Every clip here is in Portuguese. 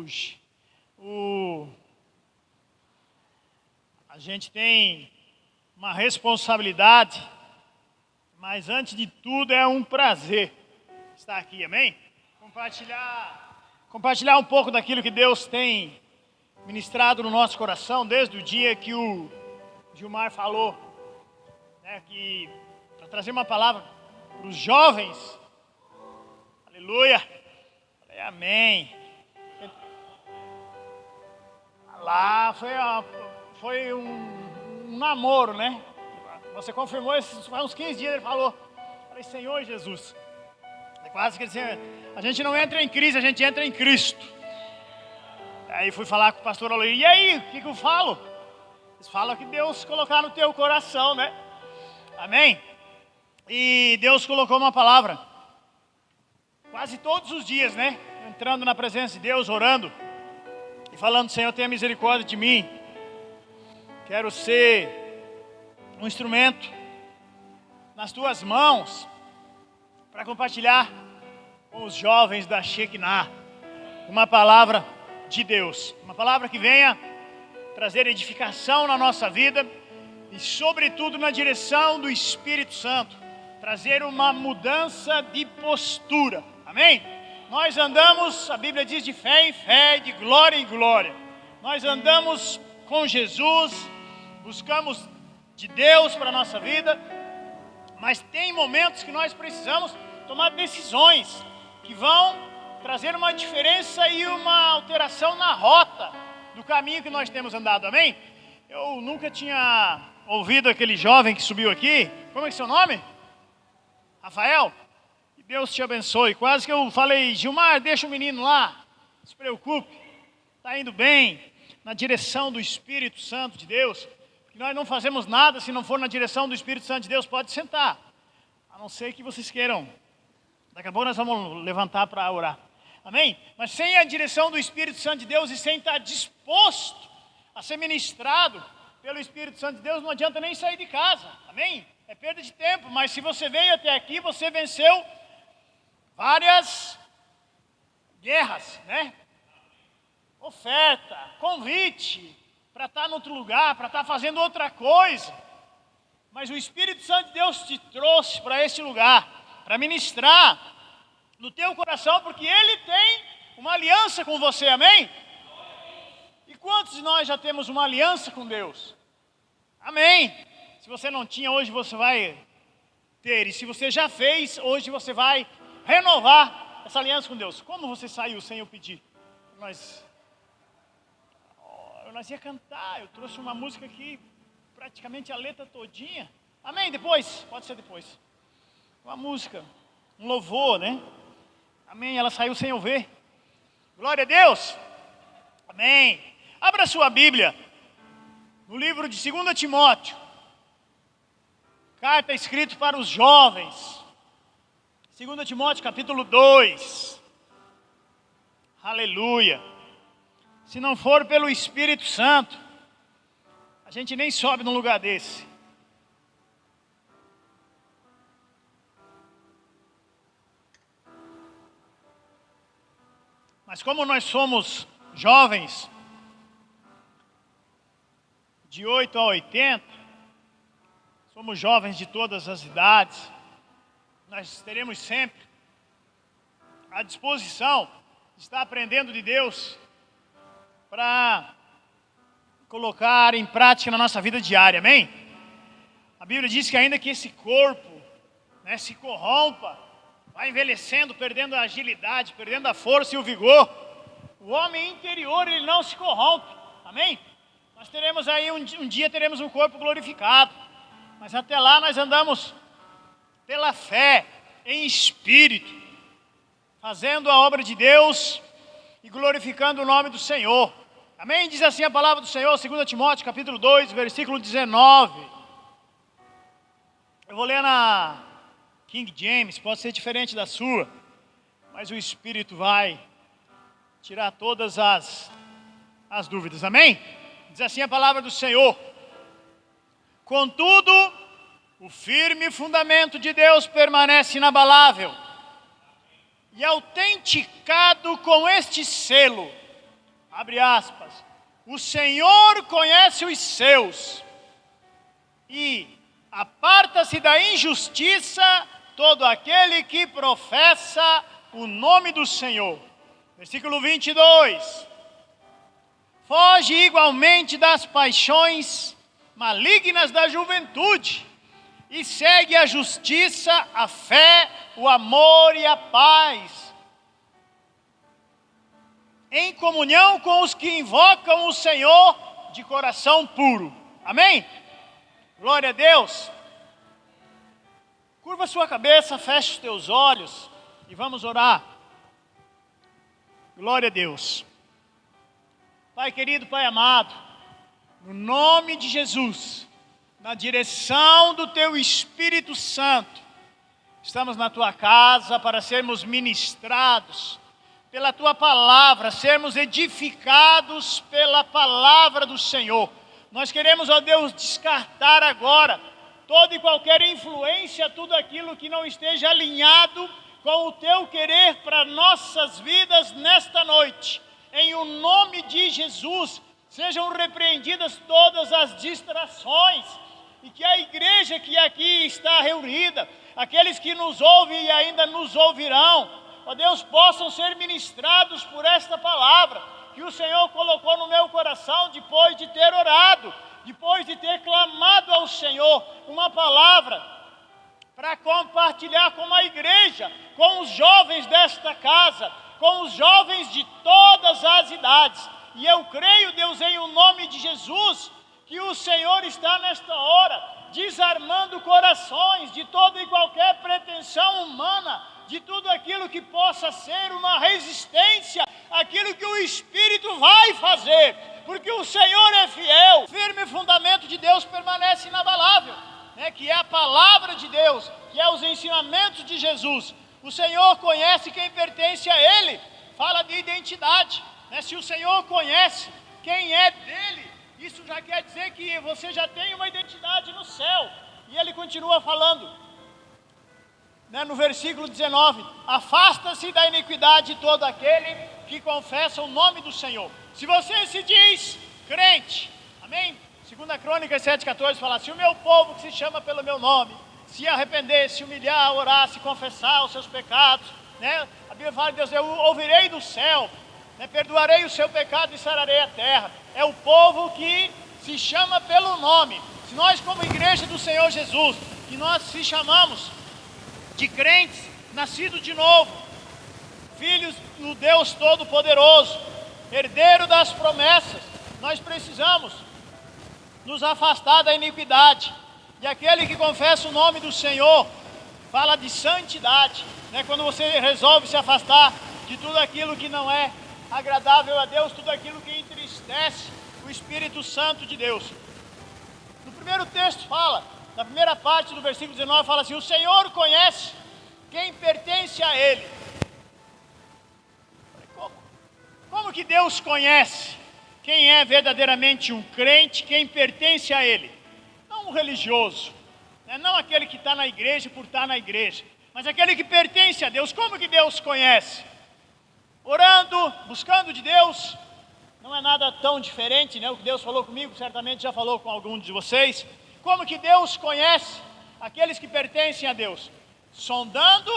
Hoje, a gente tem uma responsabilidade, mas antes de tudo é um prazer estar aqui, amém? Compartilhar um pouco daquilo que Deus tem ministrado no nosso coração desde o dia que o Gilmar falou, né, que para trazer uma palavra para os jovens. Aleluia, amém. Lá foi um namoro, né? Você confirmou isso faz uns 15 dias, ele falou. Falei, Senhor Jesus. É quase que assim, a gente não entra em crise, a gente entra em Cristo. Aí fui falar com o pastor Aloysio, e aí, o que eu falo? Eles falam que Deus colocar no teu coração, né? Amém? E Deus colocou uma palavra. Quase todos os dias, né? Entrando na presença de Deus, orando. E falando, Senhor, tenha misericórdia de mim. Quero ser um instrumento nas tuas mãos para compartilhar com os jovens da Shekinah uma palavra de Deus, uma palavra que venha trazer edificação na nossa vida e sobretudo na direção do Espírito Santo, trazer uma mudança de postura, amém? Nós andamos, a Bíblia diz, de fé em fé, de glória em glória. Nós andamos com Jesus, buscamos de Deus para a nossa vida, mas tem momentos que nós precisamos tomar decisões que vão trazer uma diferença e uma alteração na rota do caminho que nós temos andado, amém? Eu nunca tinha ouvido aquele jovem que subiu aqui. Como é que é seu nome? Rafael? Que Deus te abençoe. Quase que eu falei, Gilmar, deixa o menino lá, não se preocupe, está indo bem, na direção do Espírito Santo de Deus. Nós não fazemos nada se não for na direção do Espírito Santo de Deus. Pode sentar, a não ser que vocês queiram. Daqui a pouco nós vamos levantar para orar, amém? Mas sem a direção do Espírito Santo de Deus e sem estar disposto a ser ministrado pelo Espírito Santo de Deus, não adianta nem sair de casa, amém? É perda de tempo, mas se você veio até aqui, você venceu várias guerras, né? Oferta, convite para estar em outro lugar, para estar fazendo outra coisa. Mas o Espírito Santo de Deus te trouxe para esse lugar, para ministrar no teu coração, porque Ele tem uma aliança com você, amém? E quantos de nós já temos uma aliança com Deus? Amém. Se você não tinha, hoje você vai ter. E se você já fez, hoje você vai renovar essa aliança com Deus. Como você saiu sem eu pedir? Nós ia cantar, eu trouxe uma música aqui, praticamente a letra todinha. Amém? Depois? Pode ser depois. Uma música, um louvor, né? Amém? Ela saiu sem eu ver. Glória a Deus. Amém. Abra sua Bíblia no livro de 2 Timóteo. Carta escrita para os jovens. 2 Timóteo capítulo 2. Aleluia. Se não for pelo Espírito Santo, a gente nem sobe num lugar desse. Mas como nós somos jovens, de 8 a 80, somos jovens de todas as idades, nós teremos sempre à disposição de estar aprendendo de Deus para colocar em prática na nossa vida diária, amém? A Bíblia diz que ainda que esse corpo, né, se corrompa, vai envelhecendo, perdendo a agilidade, perdendo a força e o vigor, o homem interior ele não se corrompe, amém? Nós teremos aí um dia teremos um corpo glorificado, mas até lá nós andamos pela fé, em espírito, fazendo a obra de Deus e glorificando o nome do Senhor. Amém? Diz assim a palavra do Senhor, 2 Timóteo, capítulo 2, versículo 19. Eu vou ler na King James, pode ser diferente da sua, mas o Espírito vai tirar todas as dúvidas. Amém? Diz assim a palavra do Senhor. Contudo, o firme fundamento de Deus permanece inabalável e autenticado com este selo: abre aspas, o Senhor conhece os seus e aparta-se da injustiça todo aquele que professa o nome do Senhor. Versículo 22. Foge igualmente das paixões malignas da juventude e segue a justiça, a fé, o amor e a paz, em comunhão com os que invocam o Senhor de coração puro. Amém? Glória a Deus. Curva sua cabeça, feche os teus olhos e vamos orar. Glória a Deus. Pai querido, Pai amado, no nome de Jesus, na direção do Teu Espírito Santo, estamos na Tua casa para sermos ministrados pela Tua palavra, sermos edificados pela palavra do Senhor. Nós queremos, ó Deus, descartar agora toda e qualquer influência, tudo aquilo que não esteja alinhado com o Teu querer para nossas vidas nesta noite. Em o nome de Jesus, sejam repreendidas todas as distrações e que a igreja que aqui está reunida, aqueles que nos ouvem e ainda nos ouvirão, ó Deus, possam ser ministrados por esta palavra que o Senhor colocou no meu coração depois de ter orado, depois de ter clamado ao Senhor, uma palavra para compartilhar com a igreja, com os jovens desta casa, com os jovens de todas as idades. E eu creio, Deus, em o nome de Jesus, que o Senhor está nesta hora desarmando corações de toda e qualquer pretensão humana, de tudo aquilo que possa ser uma resistência àquilo que o Espírito vai fazer, porque o Senhor é fiel. O firme fundamento de Deus permanece inabalável, que é a palavra de Deus, que é os ensinamentos de Jesus. O Senhor conhece quem pertence a Ele, fala de identidade, se o Senhor conhece quem é dele, isso já quer dizer que você já tem uma identidade no céu. E Ele continua falando, no versículo 19, afasta-se da iniquidade todo aquele que confessa o nome do Senhor. Se você se diz crente, amém? 2 Crônicas 7,14 fala, se o meu povo que se chama pelo meu nome, se arrepender, se humilhar, orar, se confessar os seus pecados, a Bíblia fala, Deus, eu ouvirei do céu, perdoarei o seu pecado e sararei a terra. É o povo que se chama pelo nome. Se nós, como igreja do Senhor Jesus, que nós se chamamos de crentes, nascidos de novo, filhos do Deus Todo-Poderoso, herdeiro das promessas, nós precisamos nos afastar da iniquidade. E aquele que confessa o nome do Senhor fala de santidade, quando você resolve se afastar de tudo aquilo que não é agradável a Deus, tudo aquilo que entristece o Espírito Santo de Deus. No primeiro texto fala, na primeira parte do versículo 19 fala assim, o Senhor conhece quem pertence a Ele. Como que Deus conhece quem é verdadeiramente um crente, quem pertence a Ele? Não um religioso, não aquele que está na igreja por estar na igreja, mas aquele que pertence a Deus. Como que Deus conhece? Orando, buscando de Deus. Não é nada tão diferente, o que Deus falou comigo, certamente já falou com alguns de vocês. Como que Deus conhece aqueles que pertencem a Deus? Sondando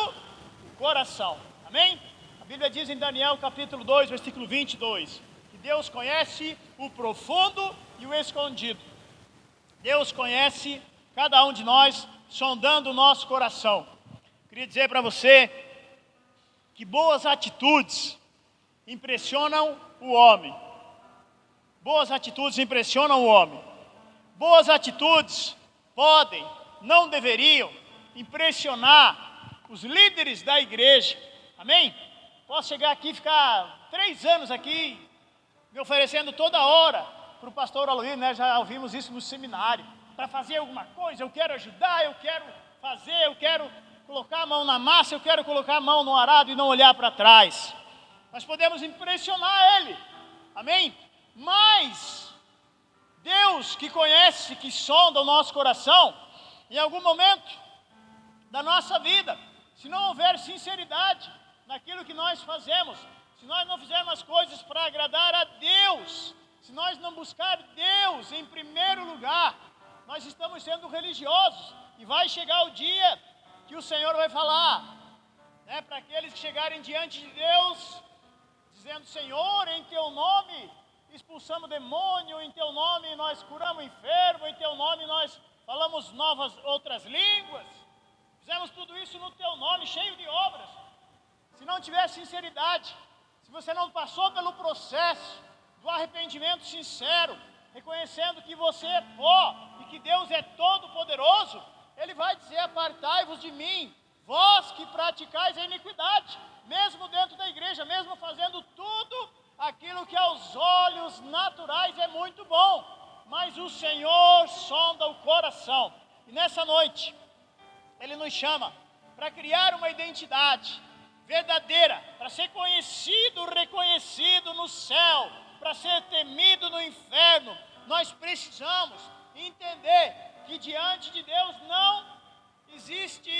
o coração, amém? A Bíblia diz em Daniel capítulo 2, versículo 22, que Deus conhece o profundo e o escondido. Deus conhece cada um de nós, sondando o nosso coração. Queria dizer para você que boas atitudes impressionam o homem. Boas atitudes impressionam o homem. Boas atitudes podem, não deveriam, impressionar os líderes da igreja. Amém? Posso chegar aqui e ficar 3 anos aqui, me oferecendo toda hora para o pastor Aloysio, já ouvimos isso no seminário, para fazer alguma coisa, eu quero ajudar, eu quero fazer, eu quero colocar a mão na massa, eu quero colocar a mão no arado e não olhar para trás. Nós podemos impressionar Ele, amém? Mas Deus que conhece, que sonda o nosso coração, em algum momento da nossa vida, se não houver sinceridade naquilo que nós fazemos, se nós não fizermos as coisas para agradar a Deus, se nós não buscar Deus em primeiro lugar, nós estamos sendo religiosos. E vai chegar o dia que o Senhor vai falar, né, para aqueles que chegarem diante de Deus, dizendo: Senhor, em Teu nome expulsamos demônio, em Teu nome nós curamos enfermo, em Teu nome nós falamos outras línguas, fizemos tudo isso no Teu nome, cheio de obras. Se não tiver sinceridade, se você não passou pelo processo do arrependimento sincero, reconhecendo que você é pó e que Deus é todo poderoso, Ele vai dizer: apartai-vos de mim, vós que praticais a iniquidade, mesmo dentro da igreja, mesmo fazendo tudo aquilo que aos olhos naturais é muito bom, mas o Senhor sonda o coração. E nessa noite, Ele nos chama para criar uma identidade verdadeira, para ser conhecido, reconhecido no céu, para ser temido no inferno. Nós precisamos entender que diante de Deus não existe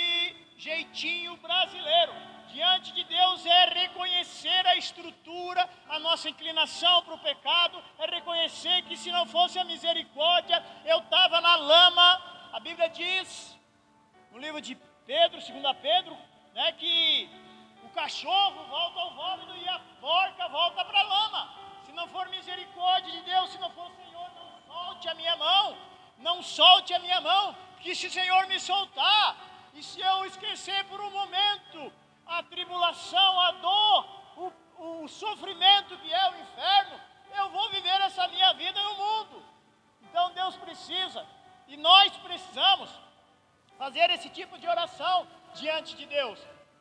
jeitinho brasileiro. Diante de Deus é reconhecer a estrutura, a nossa inclinação para o pecado, é reconhecer que se não fosse a misericórdia, eu estava na lama. A Bíblia diz, no livro de Pedro, 2 Pedro, né, que o cachorro volta ao vômito e a porca volta para a lama. Se não for misericórdia de Deus, se não for o Senhor, não solte a minha mão, não solte a minha mão, porque se o Senhor me soltar, e se eu esquecer por um momento a tribulação, a dor, o sofrimento que é o inferno, eu vou viver essa minha vida no mundo. Então Deus precisa, e nós precisamos fazer esse tipo de oração diante de Deus.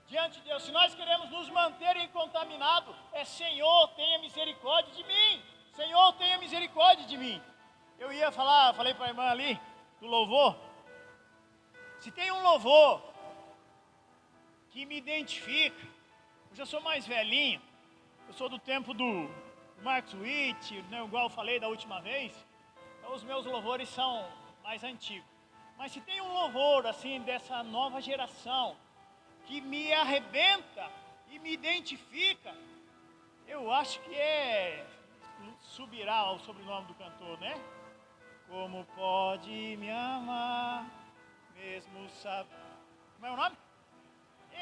Diante de Deus, se nós queremos nos manter incontaminados, é: Senhor, tenha misericórdia de mim. Senhor, tenha misericórdia de mim. Eu ia falar, falei para a irmã ali, do louvor. Se tem um louvor que me identifica, eu já sou mais velhinho, eu sou do tempo do Marcos Witt, né, igual eu falei da última vez, então os meus louvores são mais antigos. Mas se tem um louvor assim dessa nova geração, que me arrebenta e me identifica, eu acho que é Subirá, o sobrenome do cantor, né? Como pode me amar, mesmo sabe... Como é o nome?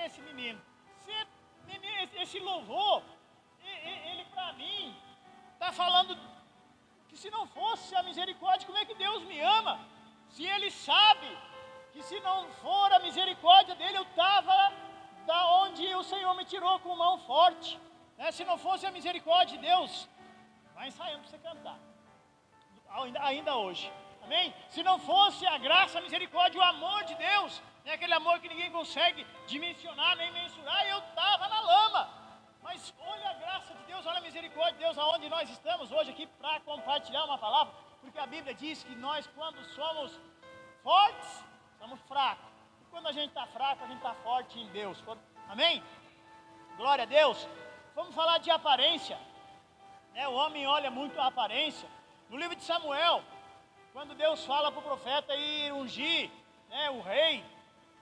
Esse menino. Esse louvor, ele para mim, está falando que se não fosse a misericórdia, como é que Deus me ama? Se Ele sabe que se não for a misericórdia dele, eu estava da onde o Senhor me tirou com mão forte, né? Se não fosse a misericórdia de Deus, vai ensaiando para você cantar, ainda hoje, amém? Se não fosse a graça, a misericórdia, o amor de Deus, né? Aquele amor que ninguém consegue dimensionar, nem mensurar, eu estava na lama. Mas olha a graça de Deus, olha a misericórdia de Deus, aonde nós estamos hoje aqui para compartilhar uma palavra, porque a Bíblia diz que nós, quando somos fortes, estamos fracos. E quando a gente está fraco, a gente está forte em Deus. Amém? Glória a Deus. Vamos falar de aparência. O homem olha muito a aparência. No livro de Samuel, quando Deus fala para o profeta ir ungir, né, o rei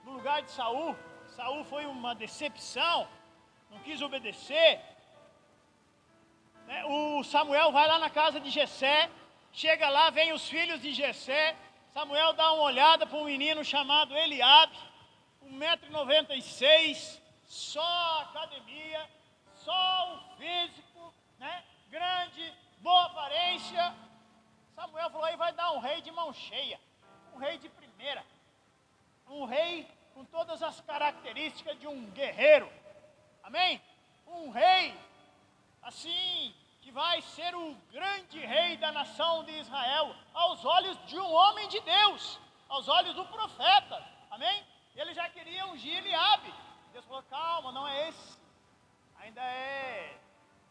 no lugar de Saul. Saul foi uma decepção, não quis obedecer. O Samuel vai lá na casa de Jessé. Chega lá, vem os filhos de Jessé. Samuel dá uma olhada para um menino chamado Eliabe, 1,96 m, só academia, só o físico, né? Grande, boa aparência. Samuel falou: aí vai dar um rei de mão cheia, um rei de primeira, um rei com todas as características de um guerreiro, amém? Um rei assim, que vai ser o grande rei da nação de Israel, aos olhos de um homem de Deus, aos olhos do profeta, amém? Ele já queria ungir Eliabe. Deus falou: calma, não é esse, ainda é,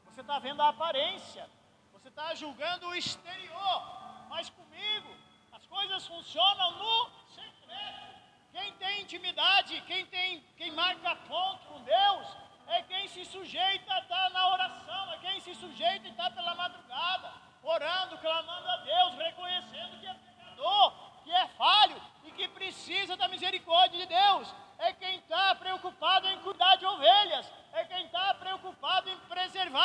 você está vendo a aparência, você está julgando o exterior, mas comigo as coisas funcionam no secreto. Quem tem intimidade, quem marca ponto com Deus, é quem se sujeita a estar na oração, é quem se sujeita a estar pela madrugada, orando, clamando a Deus, reconhecendo que é pecador, que é falho e que precisa da misericórdia de Deus. É quem está preocupado em cuidar de ovelhas, é quem está preocupado em preservar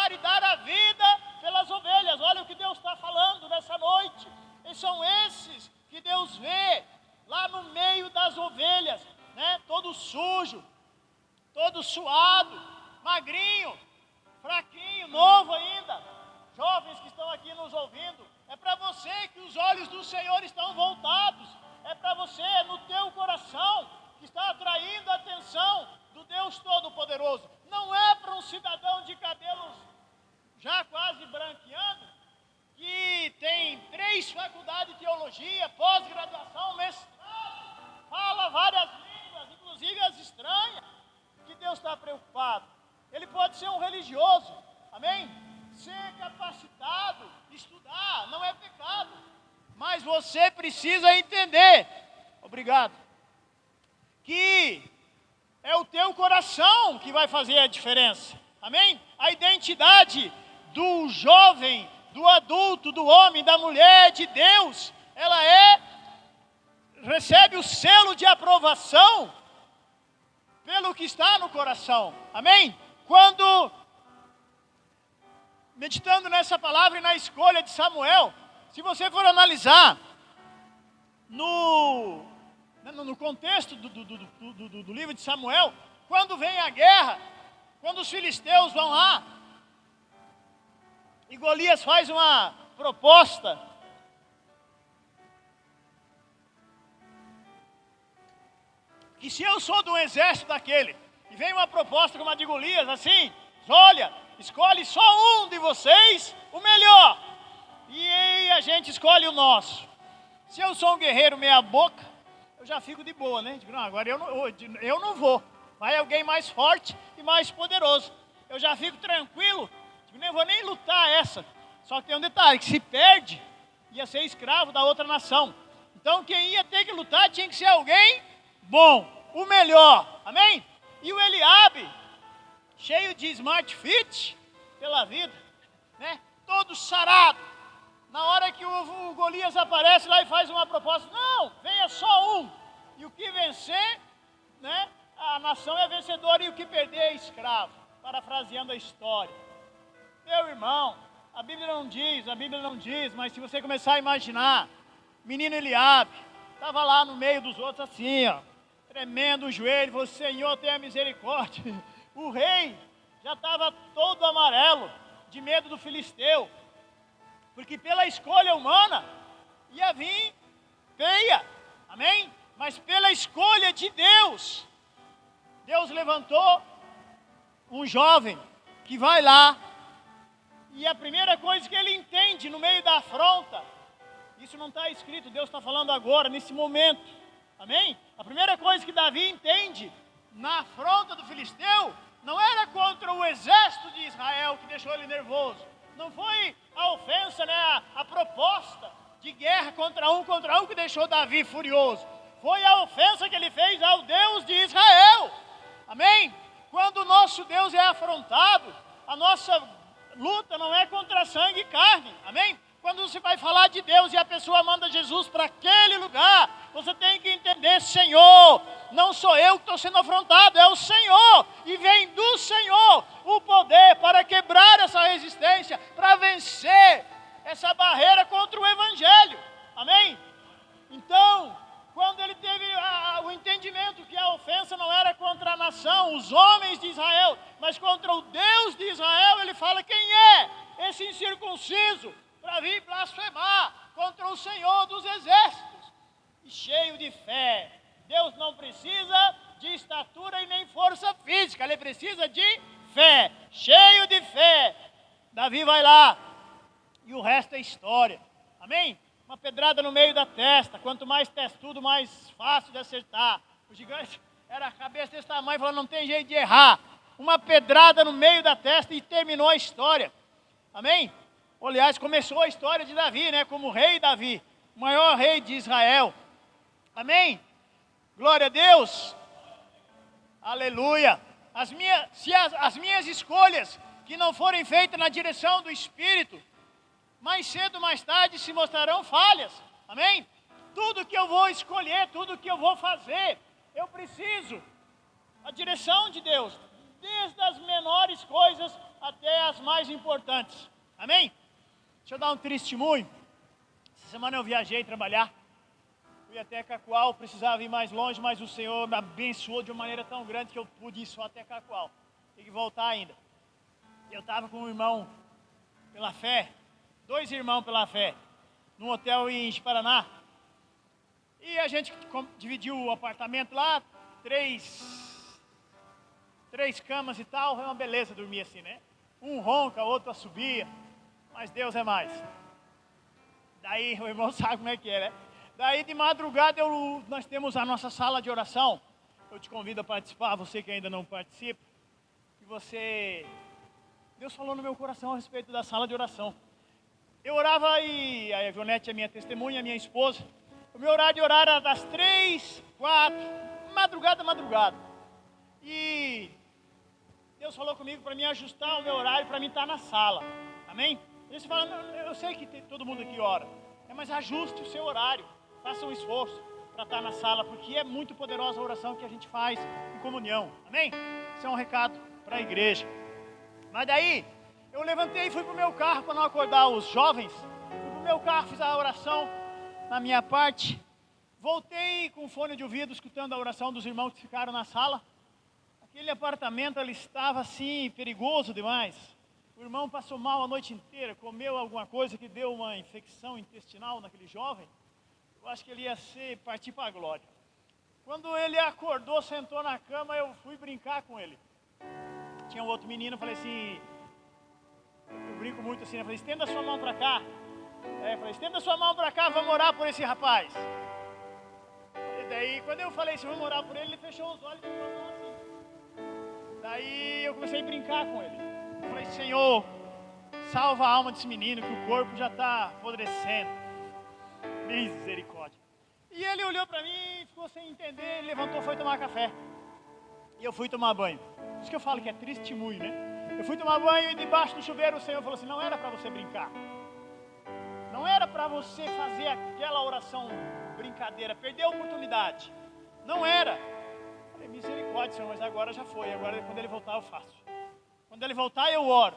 magrinho, fraquinho, novo ainda, jovens que estão aqui nos ouvindo, é para você que os olhos do Senhor estão voltados, é para você, é no teu coração, que está atraindo a atenção do Deus Todo-Poderoso. Não é para um cidadão de cabelos já quase branqueando, que tem 3 faculdades de teologia, pós-graduação, mestrado, fala várias línguas, inclusive as estranhas, que Deus está preocupado. Ele pode ser um religioso, amém? Ser capacitado, estudar, não é pecado. Mas você precisa entender, obrigado, que é o teu coração que vai fazer a diferença, amém? A identidade do jovem, do adulto, do homem, da mulher, de Deus, ela recebe o selo de aprovação pelo que está no coração, amém? Quando, meditando nessa palavra e na escolha de Samuel, se você for analisar no contexto do livro de Samuel, quando vem a guerra, quando os filisteus vão lá, e Golias faz uma proposta, que se eu sou de um exército daquele, e vem uma proposta como a de Golias, assim, olha, escolhe só um de vocês, o melhor, e aí a gente escolhe o nosso. Se eu sou um guerreiro meia boca, eu já fico de boa, né? Digo, não, agora eu não vou, vai alguém mais forte e mais poderoso. Eu já fico tranquilo, digo, nem vou nem lutar essa. Só que tem um detalhe, que se perde, ia ser escravo da outra nação. Então quem ia ter que lutar tinha que ser alguém bom, o melhor, amém? E o Eliabe, cheio de smart fit pela vida, né? Todo sarado. Na hora que o Golias aparece lá e faz uma proposta, não, venha só um. E o que vencer, né? A nação é vencedora e o que perder é escravo. Parafraseando a história. Meu irmão, a Bíblia não diz, mas se você começar a imaginar, menino Eliabe, estava lá no meio dos outros assim, ó, tremendo o joelho, falou, Senhor, tenha misericórdia. O rei já estava todo amarelo, de medo do filisteu, porque pela escolha humana ia vir feia, amém? Mas pela escolha de Deus, Deus levantou um jovem que vai lá, e a primeira coisa que ele entende no meio da afronta, isso não está escrito, Deus está falando agora, nesse momento, amém? A primeira coisa que Davi entende na afronta do filisteu, não era contra o exército de Israel que deixou ele nervoso, não foi a ofensa, né, a proposta de guerra contra um que deixou Davi furioso, foi a ofensa que ele fez ao Deus de Israel, amém? Quando o nosso Deus é afrontado, a nossa luta não é contra sangue e carne, amém? Quando você vai falar de Deus e a pessoa manda Jesus para aquele lugar, você tem que entender, Senhor, não sou eu que estou sendo afrontado, é o Senhor, e vem do Senhor o poder para quebrar essa resistência, para vencer essa barreira contra o Evangelho, amém? Então, quando ele teve o entendimento que a ofensa não era contra a nação, os homens de Israel, mas contra o Deus de Israel, ele fala, quem é esse incircunciso para vir blasfemar contra o Senhor dos exércitos? E cheio de fé. Deus não precisa de estatura e nem força física, ele precisa de fé, cheio de fé. Davi vai lá, e o resto é história, amém? Uma pedrada no meio da testa, quanto mais testudo, mais fácil de acertar. O gigante era a cabeça desse tamanho, falou, não tem jeito de errar. Uma pedrada no meio da testa e terminou a história, amém? Aliás, começou a história de Davi, né? Como rei Davi, o maior rei de Israel, amém? Glória a Deus, aleluia. As minhas escolhas que não forem feitas na direção do Espírito, mais cedo ou mais tarde se mostrarão falhas, amém? Tudo que eu vou escolher, tudo que eu vou fazer, eu preciso a direção de Deus, desde as menores coisas até as mais importantes, amém? Deixa eu dar um testemunho. Essa semana eu viajei trabalhar, fui até Cacoal, precisava ir mais longe, mas o Senhor me abençoou de uma maneira tão grande que eu pude ir só até Cacoal. tem que voltar ainda. Eu estava com um irmão pela fé, 2 irmãos pela fé, num hotel em Paraná. E a gente dividiu o apartamento lá, 3 camas e tal, foi uma beleza dormir assim, né? Um ronca, outro assobia, mas Deus é mais. Daí, o irmão sabe como é que é, né? Daí, de madrugada, nós temos a nossa sala de oração. Eu te convido a participar, você que ainda não participa. E Deus falou no meu coração a respeito da sala de oração. Eu orava e a Ivonete é minha testemunha, minha esposa. O meu horário de orar era das 3, 4, madrugada. E Deus falou comigo para mim ajustar o meu horário para mim estar na sala. Amém? E você fala, eu sei que todo mundo aqui ora, mas ajuste o seu horário. Faça um esforço para estar na sala, porque é muito poderosa a oração que a gente faz em comunhão. Amém? Esse é um recado para a igreja. Mas daí, eu levantei e fui para o meu carro para não acordar os jovens. Fui para o meu carro, fiz a oração na minha parte. Voltei com fone de ouvido, escutando a oração dos irmãos que ficaram na sala. Aquele apartamento ali estava assim, perigoso demais. O irmão passou mal a noite inteira, comeu alguma coisa que deu uma infecção intestinal naquele jovem. Eu acho que ele ia partir para a glória. Quando ele acordou, sentou na cama, eu fui brincar com ele. Tinha um outro menino, eu falei assim, eu brinco muito assim, eu falei, estenda sua mão para cá. Eu falei, estenda sua mão para cá, vamos orar por esse rapaz. E daí, quando eu falei, vamos orar por ele, ele fechou os olhos e ficou a mão assim. Daí eu comecei a brincar com ele. Eu falei, Senhor, salva a alma desse menino, que o corpo já está apodrecendo. Misericórdia. E ele olhou para mim, ficou sem entender, levantou, foi tomar café. E eu fui tomar banho. Por isso que eu falo que é testemunho, né? Eu fui tomar banho e debaixo do chuveiro o Senhor falou assim, não era para você brincar. Não era para você fazer aquela oração brincadeira, perder a oportunidade. Não era. Eu falei, misericórdia, Senhor, mas agora já foi. Agora quando ele voltar eu faço. Quando ele voltar eu oro.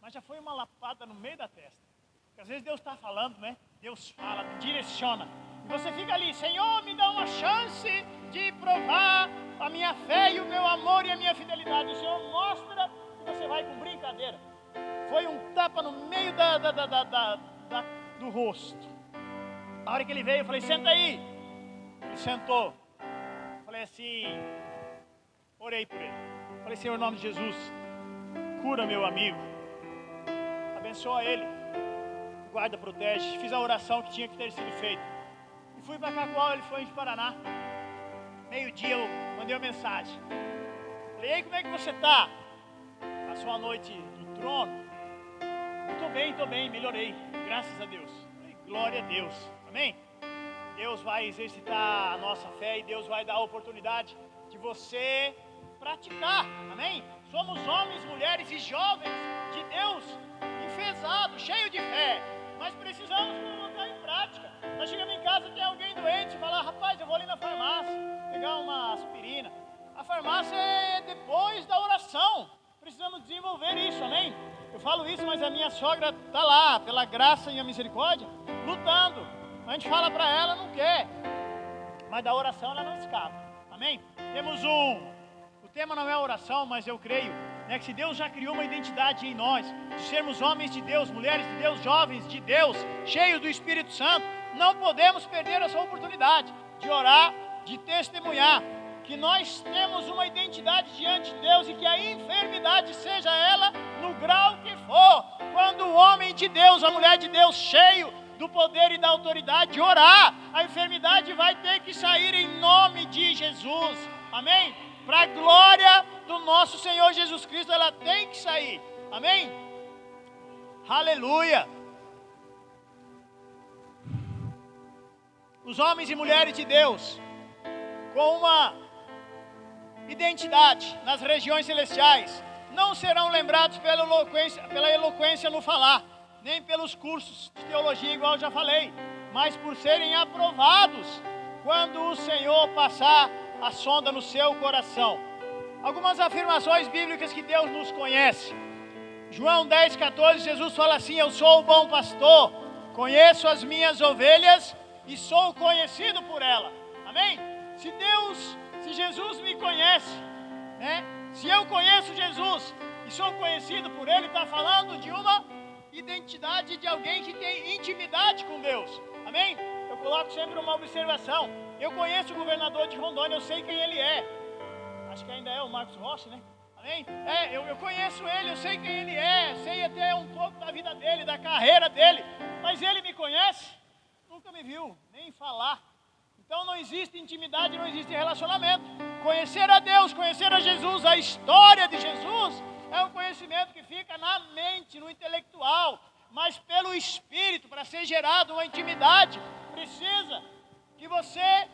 Mas já foi uma lapada no meio da testa. Porque às vezes Deus está falando, né? Deus fala, direciona. E você fica ali, Senhor, me dá uma chance de provar a minha fé e o meu amor e a minha fidelidade. O Senhor mostra que você vai com brincadeira. Foi um tapa no meio do rosto. Na hora que ele veio, eu falei, senta aí. Ele sentou. Eu falei assim, orei por ele. Falei, Senhor, em nome de Jesus, cura meu amigo. Abençoa ele. Guarda, protege. Fiz a oração que tinha que ter sido feita. E fui para Cacoal, ele foi em Paraná. Meio-dia eu mandei uma mensagem. Falei, ei, como é que você está? Passou a noite no trono. Estou bem, melhorei. Graças a Deus. Falei, glória a Deus. Amém? Deus vai exercitar a nossa fé e Deus vai dar a oportunidade de você praticar. Amém? Somos homens, mulheres e jovens de Deus, enfesados, cheios de fé. Mas precisamos colocar em prática. Nós chegamos em casa, tem alguém doente, fala, rapaz, eu vou ali na farmácia, pegar uma aspirina. A farmácia é depois da oração. Precisamos desenvolver isso, amém? Eu falo isso, mas a minha sogra está lá, pela graça e a misericórdia, lutando. A gente fala para ela, não quer. Mas da oração ela não escapa, amém? O tema não é oração, mas eu creio, né, que se Deus já criou uma identidade em nós, de sermos homens de Deus, mulheres de Deus, jovens de Deus, cheios do Espírito Santo, não podemos perder essa oportunidade de orar, de testemunhar, que nós temos uma identidade diante de Deus e que a enfermidade, seja ela no grau que for, quando o homem de Deus, a mulher de Deus, cheio do poder e da autoridade de orar, a enfermidade vai ter que sair em nome de Jesus, amém? Para a glória do nosso Senhor Jesus Cristo, ela tem que sair, amém? Aleluia! Os homens e mulheres de Deus, com uma identidade nas regiões celestiais, não serão lembrados pela eloquência no falar, nem pelos cursos de teologia, igual eu já falei, mas por serem aprovados quando o Senhor passar a sonda no seu coração. Algumas afirmações bíblicas que Deus nos conhece. João 10,14, Jesus fala assim, eu sou o bom pastor, conheço as minhas ovelhas e sou conhecido por ela. Amém? Se Jesus me conhece, né? Se eu conheço Jesus e sou conhecido por Ele, está falando de uma identidade de alguém que tem intimidade com Deus. Amém? Eu coloco sempre uma observação. Eu conheço o governador de Rondônia, eu sei quem ele é. Acho que ainda é o Marcos Rossi, né? Amém? Eu conheço ele, eu sei quem ele é, sei até um pouco da vida dele, da carreira dele. Mas ele me conhece? Nunca me viu, nem falar. Então não existe intimidade, não existe relacionamento. Conhecer a Deus, conhecer a Jesus, a história de Jesus, é um conhecimento que fica na mente, no intelectual. Mas pelo Espírito, para ser gerado uma intimidade, precisa que você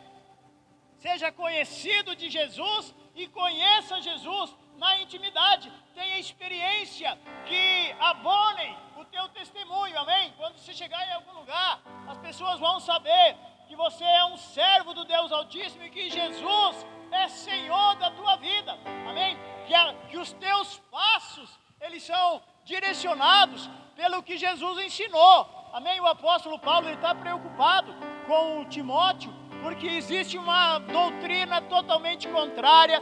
seja conhecido de Jesus e conheça Jesus na intimidade. Tenha experiência que abonem o teu testemunho, amém? Quando você chegar em algum lugar, as pessoas vão saber que você é um servo do Deus Altíssimo e que Jesus é Senhor da tua vida, amém? Que os teus passos, eles são direcionados pelo que Jesus ensinou, amém? O apóstolo Paulo está preocupado com o Timóteo, porque existe uma doutrina totalmente contrária.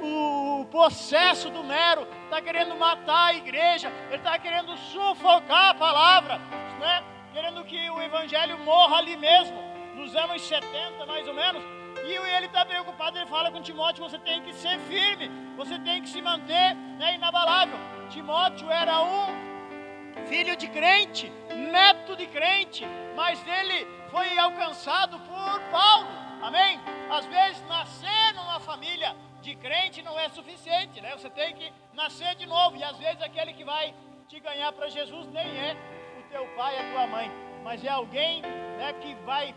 O possesso do Nero está querendo matar a igreja, ele está querendo sufocar a palavra, né? Querendo que o evangelho morra ali mesmo, nos anos 70 mais ou menos. E ele está preocupado, ele fala com Timóteo: você tem que ser firme, você tem que se manter, né, inabalável. Timóteo era um filho de crente, neto de crente, mas ele foi alcançado por Paulo, amém? Às vezes nascer numa família de crente não é suficiente, né? Você tem que nascer de novo, e às vezes aquele que vai te ganhar para Jesus nem é o teu pai, a tua mãe, mas é alguém, né, que vai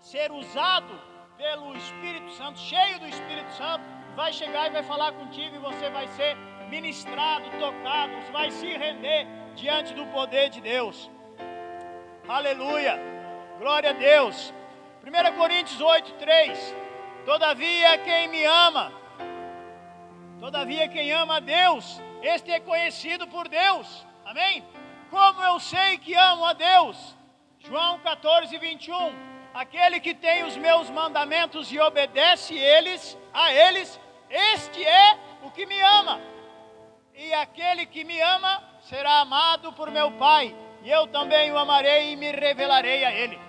ser usado pelo Espírito Santo, cheio do Espírito Santo, vai chegar e vai falar contigo, e você vai ser ministrado, tocado, você vai se render diante do poder de Deus. Aleluia, glória a Deus. 1 Coríntios 8:3. Todavia quem ama a Deus, este é conhecido por Deus, amém? Como eu sei que amo a Deus? João 14:21. Aquele que tem os meus mandamentos e obedece a eles, este é o que me ama. E aquele que me ama será amado por meu Pai, e eu também o amarei e me revelarei a ele.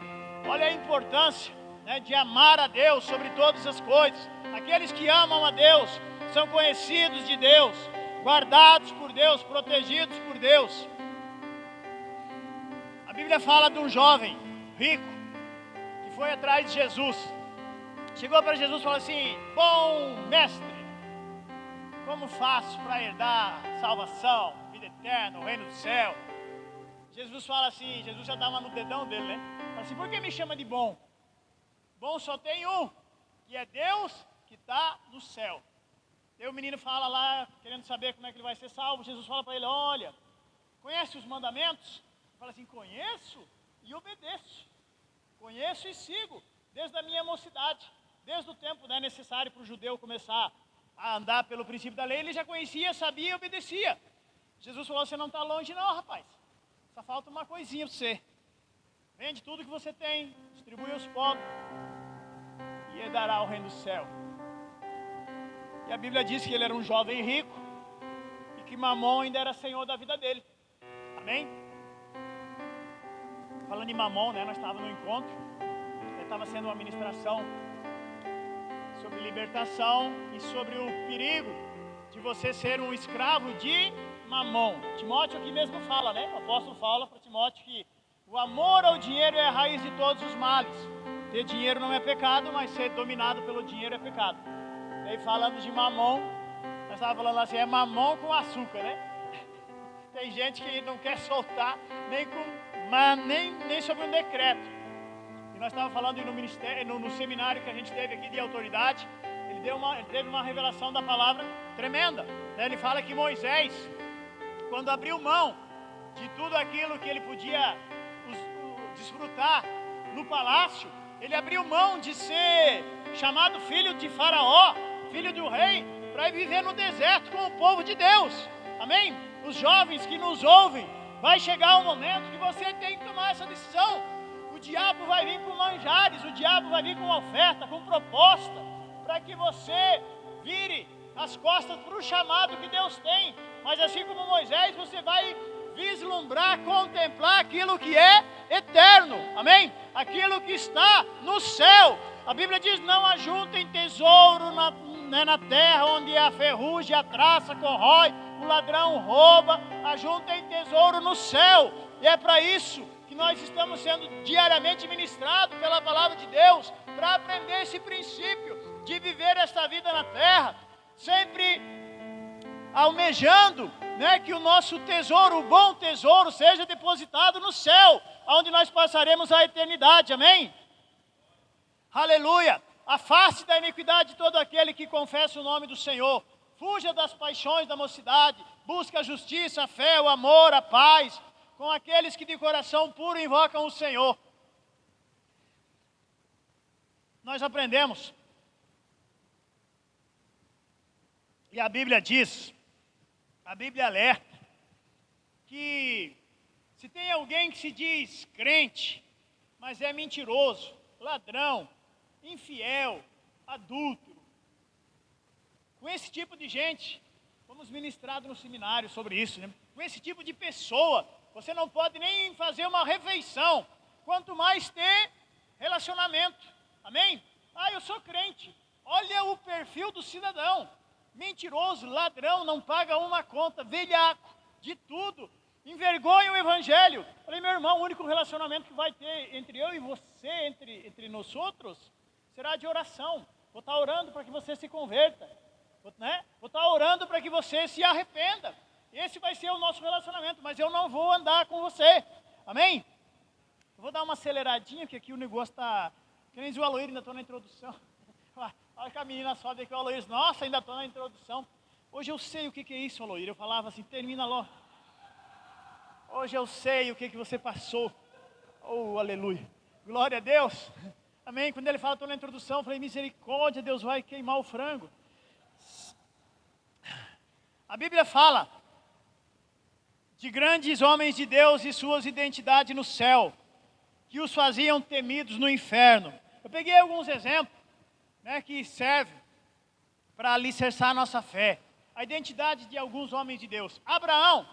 Olha a importância, né, de amar a Deus sobre todas as coisas. Aqueles que amam a Deus são conhecidos de Deus, guardados por Deus, protegidos por Deus. A Bíblia fala de um jovem rico que foi atrás de Jesus. Chegou para Jesus e falou assim: bom mestre, como faço para herdar salvação, vida eterna, o reino do céu? Jesus fala assim, Jesus já estava no dedão dele, né? Fala assim: por que me chama de bom? Bom só tem um, que é Deus que está no céu. E o menino fala lá, querendo saber como é que ele vai ser salvo. Jesus fala para ele: olha, conhece os mandamentos? Ele fala assim: conheço e obedeço. Conheço e sigo, desde a minha mocidade. Desde o tempo, né, necessário para o judeu começar a andar pelo princípio da lei, ele já conhecia, sabia e obedecia. Jesus falou: você não está longe não, rapaz. Só falta uma coisinha para você. Vende tudo que você tem, distribui aos pobres, e herdará o reino do céu. E a Bíblia diz que ele era um jovem rico, e que Mamon ainda era senhor da vida dele. Amém? Falando em Mamon, né, nós estávamos no encontro, estava sendo uma ministração sobre libertação e sobre o perigo de você ser um escravo de Mamon. Timóteo aqui mesmo fala, né? O apóstolo fala para Timóteo que o amor ao dinheiro é a raiz de todos os males. Ter dinheiro não é pecado, mas ser dominado pelo dinheiro é pecado. E aí, falando de Mamon, nós estávamos falando assim: é Mamon com açúcar, né? Tem gente que não quer soltar nem sobre um decreto. E nós estávamos falando no ministério, no seminário que a gente teve aqui de autoridade, ele teve uma revelação da palavra tremenda, né? Ele fala que Moisés, quando abriu mão de tudo aquilo que ele podia desfrutar no palácio, ele abriu mão de ser chamado filho de Faraó, filho do rei, para ir viver no deserto com o povo de Deus. Amém? Os jovens que nos ouvem, vai chegar um momento que você tem que tomar essa decisão. O diabo vai vir com manjares, o diabo vai vir com oferta, com proposta, para que você vire as costas para o chamado que Deus tem. Mas assim como Moisés, você vai vislumbrar, contemplar aquilo que é eterno, amém? Aquilo que está no céu. A Bíblia diz: não ajuntem tesouro na terra, onde a ferrugem, a traça corrói, o ladrão rouba. Ajuntem tesouro no céu. E é para isso que nós estamos sendo diariamente ministrados pela palavra de Deus, para aprender esse princípio de viver esta vida na terra, sempre almejando, né, que o nosso tesouro, o bom tesouro, seja depositado no céu, onde nós passaremos a eternidade, amém? Aleluia! Afaste da iniquidade todo aquele que confessa o nome do Senhor, fuja das paixões da mocidade, busque a justiça, a fé, o amor, a paz, com aqueles que de coração puro invocam o Senhor. Nós aprendemos, e a Bíblia diz, a Bíblia alerta, que se tem alguém que se diz crente, mas é mentiroso, ladrão, infiel, adúltero, com esse tipo de gente, fomos ministrados no seminário sobre isso, né? Com esse tipo de pessoa, você não pode nem fazer uma refeição, quanto mais ter relacionamento, amém? Ah, eu sou crente, olha o perfil do cidadão, mentiroso, ladrão, não paga uma conta, velhaco, de tudo, envergonha o evangelho. Falei, meu irmão, o único relacionamento que vai ter entre eu e você, entre nós outros, será de oração. Vou estar orando para que você se converta, né? Vou estar orando para que você se arrependa. Esse vai ser o nosso relacionamento, mas eu não vou andar com você, amém? Eu vou dar uma aceleradinha, porque aqui o negócio está, que nem diz o Aloírio, ainda estou na introdução. Olha que a menina sobe aqui, o Aloírio, nossa, ainda estou na introdução. Hoje eu sei o que é isso, Aloírio. Eu falava assim, termina logo. Hoje eu sei o que você passou. Oh, aleluia. Glória a Deus. Amém. Quando ele fala, estou na introdução, eu falei, misericórdia, Deus vai queimar o frango. A Bíblia fala de grandes homens de Deus e suas identidades no céu, que os faziam temidos no inferno. Eu peguei alguns exemplos, né, que servem para alicerçar a nossa fé. A identidade de alguns homens de Deus. Abraão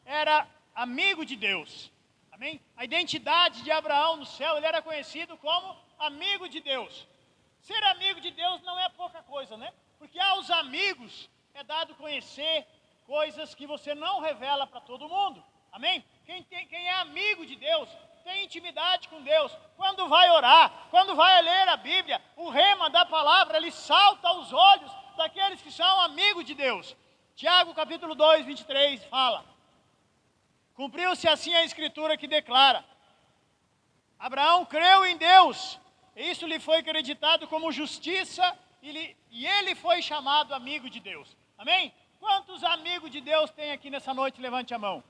era amigo de Deus. Amém? A identidade de Abraão no céu, ele era conhecido como amigo de Deus. Ser amigo de Deus não é pouca coisa, né? Porque aos amigos é dado conhecer coisas que você não revela para todo mundo. Amém? Quem é amigo de Deus tem intimidade com Deus. Quando vai orar, quando vai ler a Bíblia, o rema da palavra, ele salta aos olhos daqueles que são amigos de Deus. Tiago capítulo 2, 23 fala: cumpriu-se assim a escritura que declara: Abraão creu em Deus, e isso lhe foi acreditado como justiça, e ele foi chamado amigo de Deus. Amém? Quantos amigos de Deus tem aqui nessa noite? Levante a mão.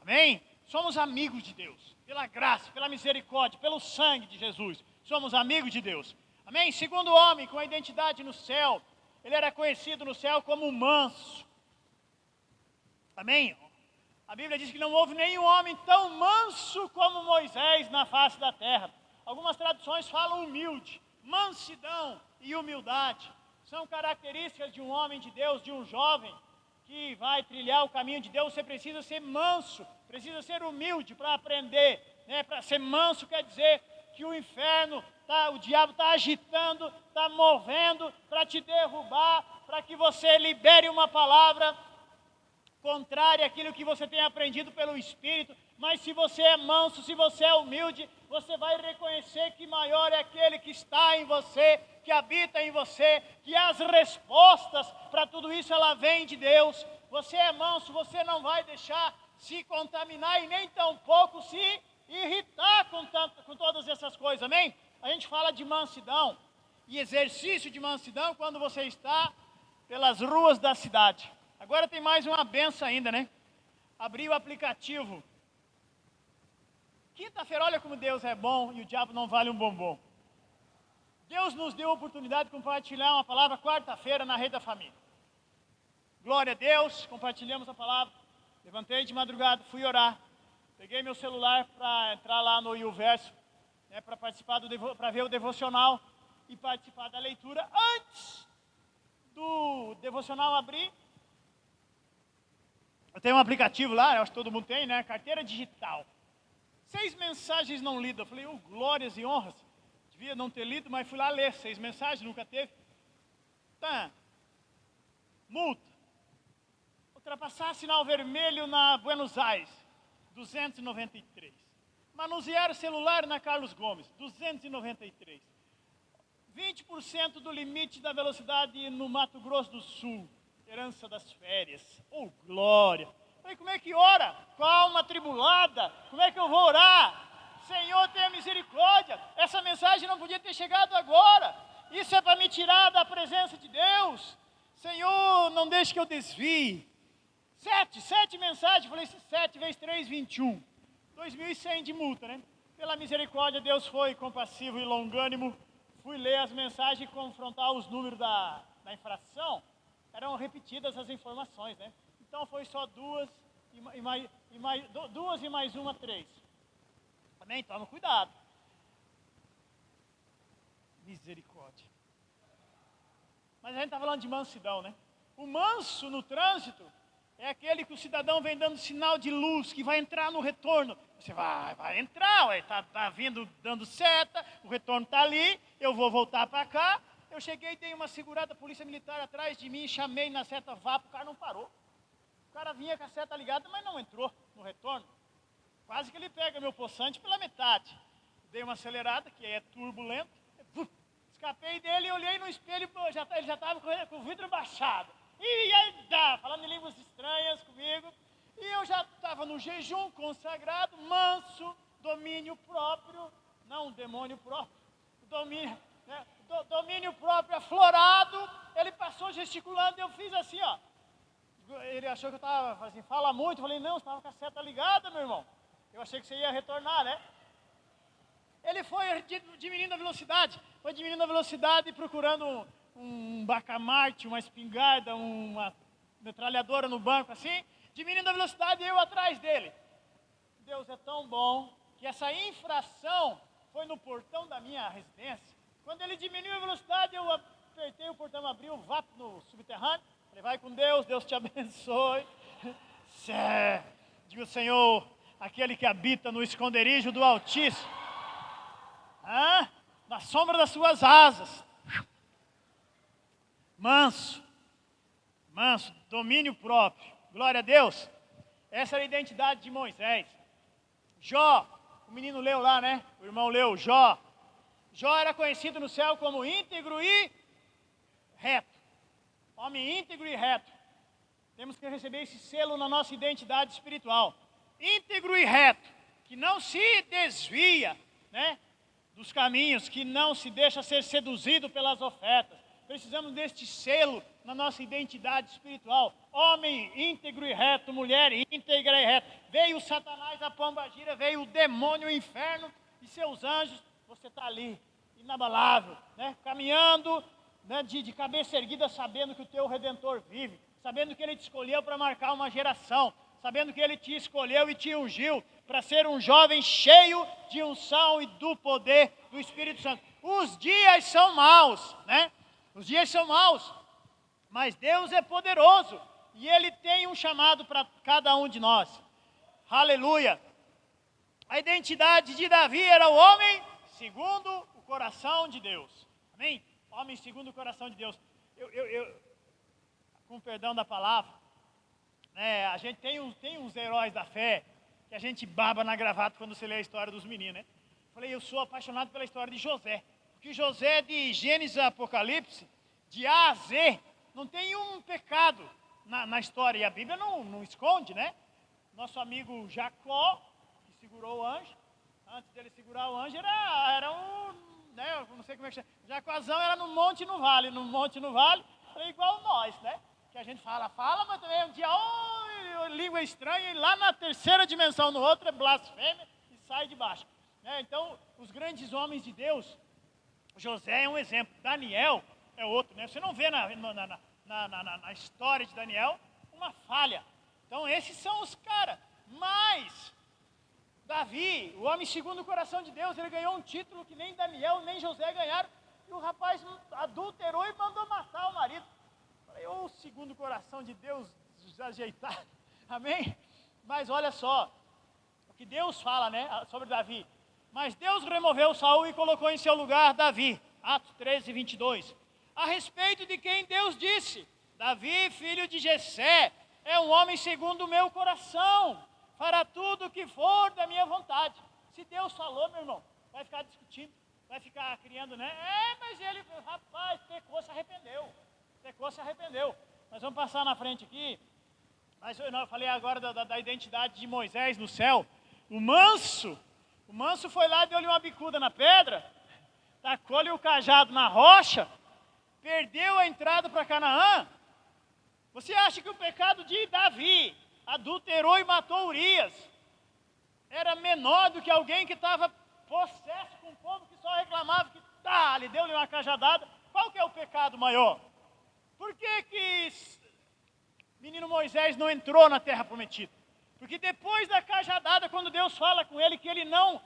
Amém? Somos amigos de Deus, pela graça, pela misericórdia, pelo sangue de Jesus. Somos amigos de Deus. Amém? Segundo homem com a identidade no céu, ele era conhecido no céu como manso. Amém? A Bíblia diz que não houve nenhum homem tão manso como Moisés na face da terra. Algumas traduções falam humilde, mansidão e humildade. São características de um homem de Deus, de um jovem que vai trilhar o caminho de Deus. Você precisa ser manso, precisa ser humilde para aprender, né? Para ser manso quer dizer que o inferno, o diabo está agitando, está movendo para te derrubar, para que você libere uma palavra contrária àquilo que você tem aprendido pelo Espírito. Mas se você é manso, se você é humilde, você vai reconhecer que maior é aquele que está em você, que habita em você, que as respostas para tudo isso, ela vem de Deus. Você é manso, você não vai deixar se contaminar e nem tampouco se irritar com todas essas coisas, amém? A gente fala de mansidão e exercício de mansidão quando você está pelas ruas da cidade. Agora tem mais uma benção ainda, né? Abri o aplicativo. Quinta-feira, olha como Deus é bom e o diabo não vale um bombom. Deus nos deu a oportunidade de compartilhar uma palavra quarta-feira na Rede da Família. Glória a Deus, compartilhamos a palavra. Levantei de madrugada, fui orar. Peguei meu celular para entrar lá no YouVerso, né, para participar para ver o devocional e participar da leitura antes do devocional abrir. Eu tenho um aplicativo lá, eu acho que todo mundo tem, né? Carteira digital. 6 mensagens não lidas. Eu falei, glórias e honras. Devia não ter lido, mas fui lá ler 6 mensagens, nunca teve. Tá. Multa. Ultrapassar sinal vermelho na Buenos Aires, 293. Manusear o celular na Carlos Gomes, 293. 20% do limite da velocidade no Mato Grosso do Sul, herança das férias. Glória! Falei, como é que ora? Com a alma atribulada, como é que eu vou orar? Senhor, tenha misericórdia. Essa mensagem não podia ter chegado agora. Isso é para me tirar da presença de Deus. Senhor, não deixe que eu desvie. 7 mensagens. Falei, 7 vezes 3, 21. 2.100 de multa, né? Pela misericórdia, Deus foi compassivo e longânimo. Fui ler as mensagens e confrontar os números da infração. Eram repetidas as informações, né? Então foi só 2 e mais uma, 3. Também toma cuidado. Misericórdia. Mas a gente está falando de mansidão, né? O manso no trânsito é aquele que o cidadão vem dando sinal de luz, que vai entrar no retorno. Você vai entrar, está vindo dando seta, o retorno está ali, eu vou voltar para cá. Eu cheguei, dei uma segurada, a polícia militar atrás de mim, chamei na seta VAP, o cara não parou. O cara vinha com a seta ligada, mas não entrou no retorno. Quase que ele pega meu poçante pela metade. Dei uma acelerada, que é turbulento. Escapei dele, olhei no espelho, ele já estava com o vidro baixado. E aí falando em línguas estranhas comigo. E eu já estava no jejum consagrado, manso, domínio próprio, não demônio próprio, domínio próprio aflorado. Ele passou gesticulando, eu fiz assim, ó. Ele achou que eu estava assim, fala muito. Eu falei, não, você estava com a seta ligada, meu irmão. Eu achei que você ia retornar, né? Ele foi diminuindo a velocidade, procurando um bacamarte, uma espingarda, uma metralhadora no banco, assim, diminuindo a velocidade e eu atrás dele. Deus é tão bom que essa infração foi no portão da minha residência. Quando ele diminuiu a velocidade, eu apertei o portão, abri o VAP no subterrâneo, falei, vai com Deus, Deus te abençoe. Digo, Senhor, aquele que habita no esconderijo do Altíssimo, na sombra das suas asas, manso, domínio próprio, glória a Deus. Essa era a identidade de Moisés. Jó, o menino leu lá, né? O irmão leu, Jó. Jó era conhecido no céu como íntegro e reto. Homem íntegro e reto. Temos que receber esse selo na nossa identidade espiritual. Íntegro e reto, que não se desvia, né, dos caminhos, que não se deixa ser seduzido pelas ofertas. Precisamos deste selo na nossa identidade espiritual. Homem íntegro e reto, mulher íntegra e reta. Veio Satanás, a pombagira, veio o demônio, o inferno e seus anjos. Você está ali, inabalável, né? Caminhando, né, de cabeça erguida, sabendo que o teu Redentor vive, sabendo que Ele te escolheu para marcar uma geração, sabendo que Ele te escolheu e te ungiu para ser um jovem cheio de unção e do poder do Espírito Santo. Os dias são maus, né? Os dias são maus, mas Deus é poderoso e Ele tem um chamado para cada um de nós. Aleluia! A identidade de Davi era o homem segundo o coração de Deus. Amém? Homem segundo o coração de Deus. Eu com perdão da palavra, né, a gente tem uns heróis da fé que a gente baba na gravata quando você lê a história dos meninos, né? Falei, eu sou apaixonado pela história de José. Porque José, de Gênesis a Apocalipse, de A a Z, não tem um pecado na história. E a Bíblia não esconde, né? Nosso amigo Jacó, que segurou o anjo, antes dele segurar o anjo, era um, né? Eu não sei como é que chama. Jacózão era no monte e no vale. No monte e no vale, é igual nós, né? Que a gente fala, mas também um dia, língua estranha, e lá na terceira dimensão, no outro, é blasfêmia e sai de baixo. Então, os grandes homens de Deus, José é um exemplo, Daniel é outro, né? Você não vê na história de Daniel uma falha. Então, esses são os caras. Mas, Davi, o homem segundo o coração de Deus, ele ganhou um título que nem Daniel, nem José ganharam. E o rapaz adulterou e mandou matar o marido. Falei, ô, segundo o coração de Deus desajeitado. Amém? Mas olha só, o que Deus fala, né, sobre Davi. Mas Deus removeu Saul e colocou em seu lugar Davi. Atos 13, 22. A respeito de quem Deus disse, Davi, filho de Jessé, é um homem segundo o meu coração, fará tudo o que for da minha vontade. Se Deus falou, meu irmão, vai ficar discutindo, vai ficar criando, né? Mas ele, rapaz, pecou, se arrependeu. Pecou, se arrependeu. Nós vamos passar na frente aqui. Mas eu falei agora da identidade de Moisés no céu. O manso foi lá, deu-lhe uma bicuda na pedra, tacou-lhe o cajado na rocha, perdeu a entrada para Canaã. Você acha que o pecado de Davi, adulterou e matou Urias, era menor do que alguém que estava possesso com um povo que só reclamava que ele deu-lhe uma cajadada? Qual que é o pecado maior? Por que menino Moisés não entrou na terra prometida? Porque depois da cajadada, quando Deus fala com ele que ele não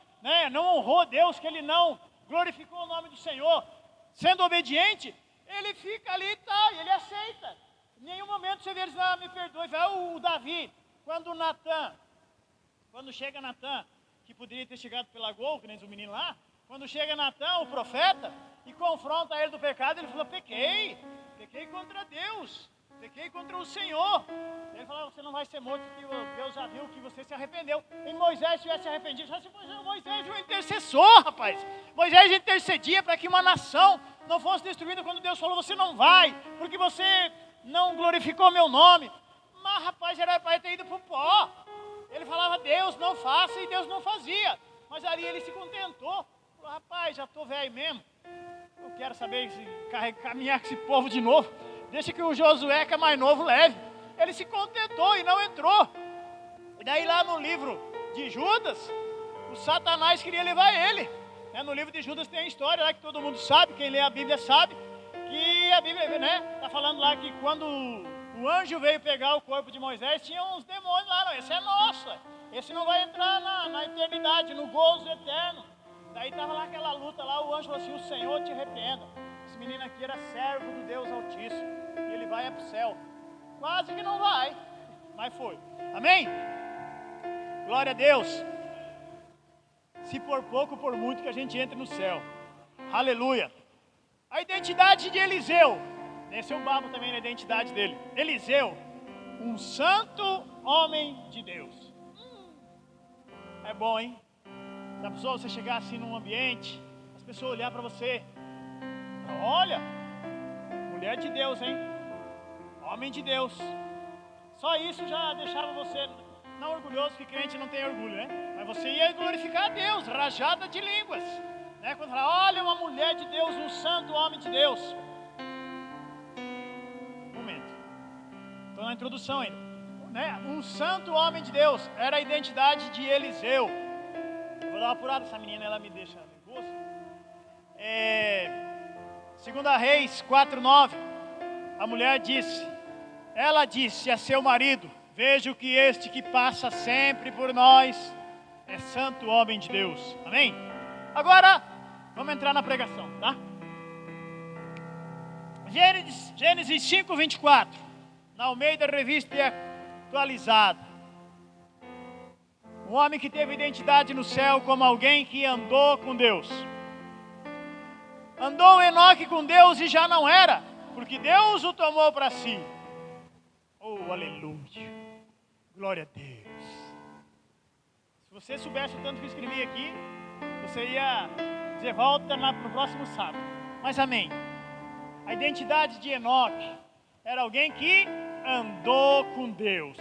honrou Deus, que ele não glorificou o nome do Senhor, sendo obediente, ele fica ali e ele aceita. Em nenhum momento você vê ele dizer, me perdoe. O Davi, quando chega Natã, que poderia ter chegado pela Gol, que nem o menino lá, quando chega Natã, o profeta, e confronta ele do pecado, ele falou, pequei contra Deus, pequei contra o Senhor. Ele falou, você não vai ser morto, porque Deus já viu que você se arrependeu. E Moisés tivesse se arrependido, Moisés é um intercessor, rapaz. Moisés intercedia para que uma nação não fosse destruída quando Deus falou, você não vai, porque você não glorificou meu nome. Mas, rapaz, era para ter ido para o pó. Ele falava, Deus não faça, e Deus não fazia. Mas ali ele se contentou. Falou, rapaz, já estou velho mesmo. Eu quero saber se caminhar com esse povo de novo. Deixa que o Josué, que é mais novo, leve. Ele se contentou e não entrou. E daí lá no livro de Judas, o Satanás queria levar ele. No livro de Judas tem a história lá que todo mundo sabe, quem lê a Bíblia sabe, que a Bíblia, está falando lá que quando o anjo veio pegar o corpo de Moisés, tinha uns demônios lá, não, esse é nosso, esse não vai entrar na eternidade, no gozo eterno. Daí estava lá aquela luta lá, o anjo falou assim, o Senhor te repreenda. Esse menino aqui era servo do Deus Altíssimo, e ele vai para o céu. Quase que não vai, mas foi. Amém? Glória a Deus. Se por pouco, por muito que a gente entre no céu. Aleluia. A identidade de Eliseu. Esse é o babo também na identidade dele. Eliseu, um santo homem de Deus. É bom, hein? Já pensou você chegar assim num ambiente, as pessoas olhar para você. Olha, mulher de Deus, hein? Homem de Deus. Só isso já deixava você não orgulhoso, que crente não tem orgulho, né? Mas você ia glorificar a Deus, rajada de línguas, né? Quando fala, olha uma mulher de Deus, um santo homem de Deus. Um momento. Estou na introdução ainda, né? Um santo homem de Deus era a identidade de Eliseu. Eu vou dar uma apurada, essa menina, ela me deixa nervoso. 2 Reis 4:9. A mulher ela disse a seu marido, vejo que este que passa sempre por nós é santo homem de Deus. Amém? Agora, vamos entrar na pregação, tá? Gênesis 5:24. Na Almeida Revista e Atualizada. Um homem que teve identidade no céu como alguém que andou com Deus. Andou Enoque com Deus e já não era, porque Deus o tomou para si. Oh, aleluia. Glória a Deus. Se você soubesse o tanto que eu escrevi aqui, você ia dizer, volta no próximo sábado. Mas amém. A identidade de Enoque era alguém que andou com Deus.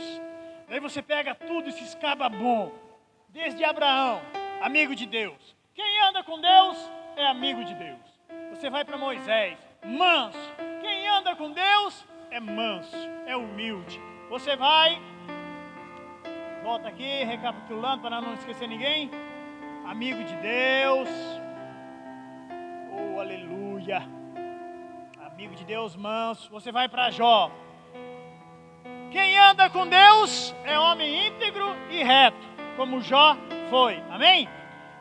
Daí você pega tudo e se escaba bom. Desde Abraão, amigo de Deus. Quem anda com Deus é amigo de Deus. Você vai para Moisés, manso. Quem anda com Deus é manso, é humilde. Você vai, volta aqui, recapitulando para não esquecer ninguém. Amigo de Deus. Oh, aleluia. Amigo de Deus, manso. Você vai para Jó. Quem anda com Deus é homem íntegro e reto, como Jó foi. Amém?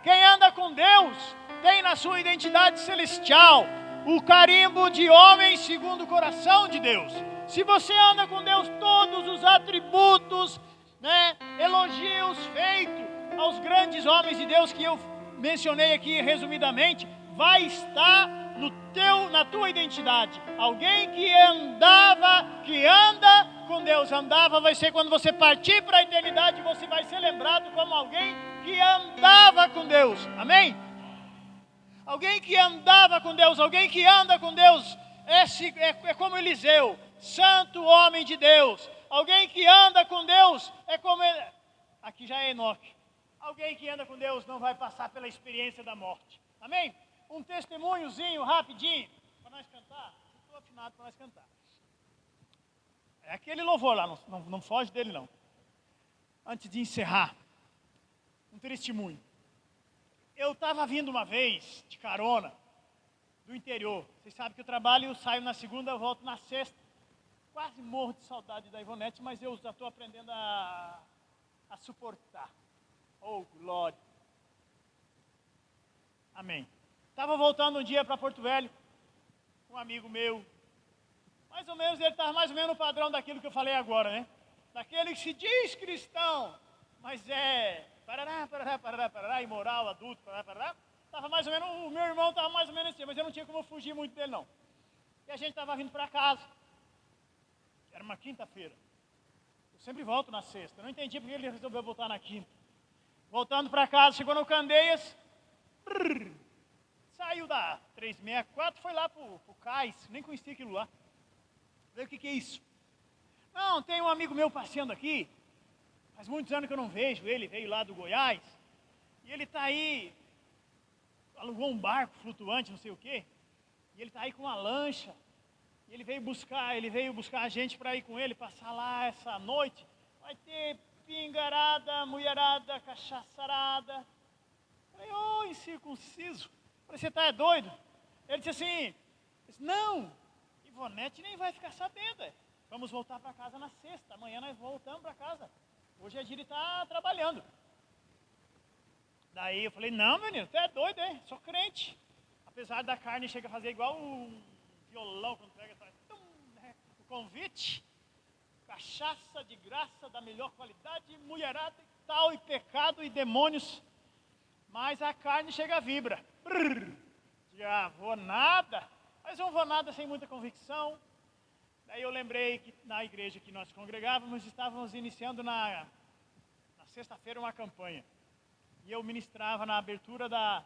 Quem anda com Deus tem na sua identidade celestial o carimbo de homem segundo o coração de Deus. Se você anda com Deus, todos os atributos, né, elogios feitos aos grandes homens de Deus que eu mencionei aqui resumidamente, vai estar na tua identidade. Alguém que anda com Deus, vai ser quando você partir para a eternidade, você vai ser lembrado como alguém que andava com Deus. Amém? Alguém que andava com Deus, alguém que anda com Deus, é como Eliseu, santo homem de Deus. Alguém que anda com Deus é como aqui já é Enoque. Alguém que anda com Deus não vai passar pela experiência da morte. Amém? Um testemunhozinho rapidinho para nós cantar. Estou afinado para nós cantar. É aquele louvor lá, não foge dele não. Antes de encerrar, um testemunho. Eu estava vindo uma vez de carona do interior. Vocês sabem que eu trabalho, eu saio na segunda, eu volto na sexta. Quase morro de saudade da Ivonete, mas eu já estou aprendendo a suportar. Oh, glória. Amém. Estava voltando um dia para Porto Velho, um amigo meu. Mais ou menos, ele estava mais ou menos no padrão daquilo que eu falei agora, né? Daquele que se diz cristão, mas é parará, imoral, adulto, parará. Estava mais ou menos, o meu irmão estava mais ou menos assim, mas eu não tinha como fugir muito dele não. E a gente estava vindo para casa. Era uma quinta-feira. Eu sempre volto na sexta. Eu não entendi porque ele resolveu voltar na quinta. Voltando para casa, chegou no Candeias. Saiu da 364, foi lá pro cais. Nem conhecia aquilo lá. Falei, o que é isso? Não, tem um amigo meu passeando aqui. Faz muitos anos que eu não vejo ele. Veio lá do Goiás. E ele está aí. Alugou um barco flutuante, não sei o quê. E ele está aí com uma lancha. E ele veio buscar a gente para ir com ele, passar lá essa noite. Vai ter pingarada, mulherada, cachaçarada. Falei, ô, incircunciso. Falei, você tá doido? Ele disse assim, não, Ivonete nem vai ficar sabendo. Vamos voltar para casa na sexta. Amanhã nós voltamos para casa. Hoje a Giri está trabalhando. Daí eu falei, não, menino, você é doido, hein? Sou crente. Apesar da carne chega a fazer igual um violão quando pega o convite, cachaça de graça da melhor qualidade, mulherada e tal, e pecado e demônios, mas a carne chega a vibra. Já vou nada, mas não vou nada sem muita convicção. Daí eu lembrei que na igreja que nós congregávamos, estávamos iniciando na sexta-feira uma campanha, e eu ministrava na abertura da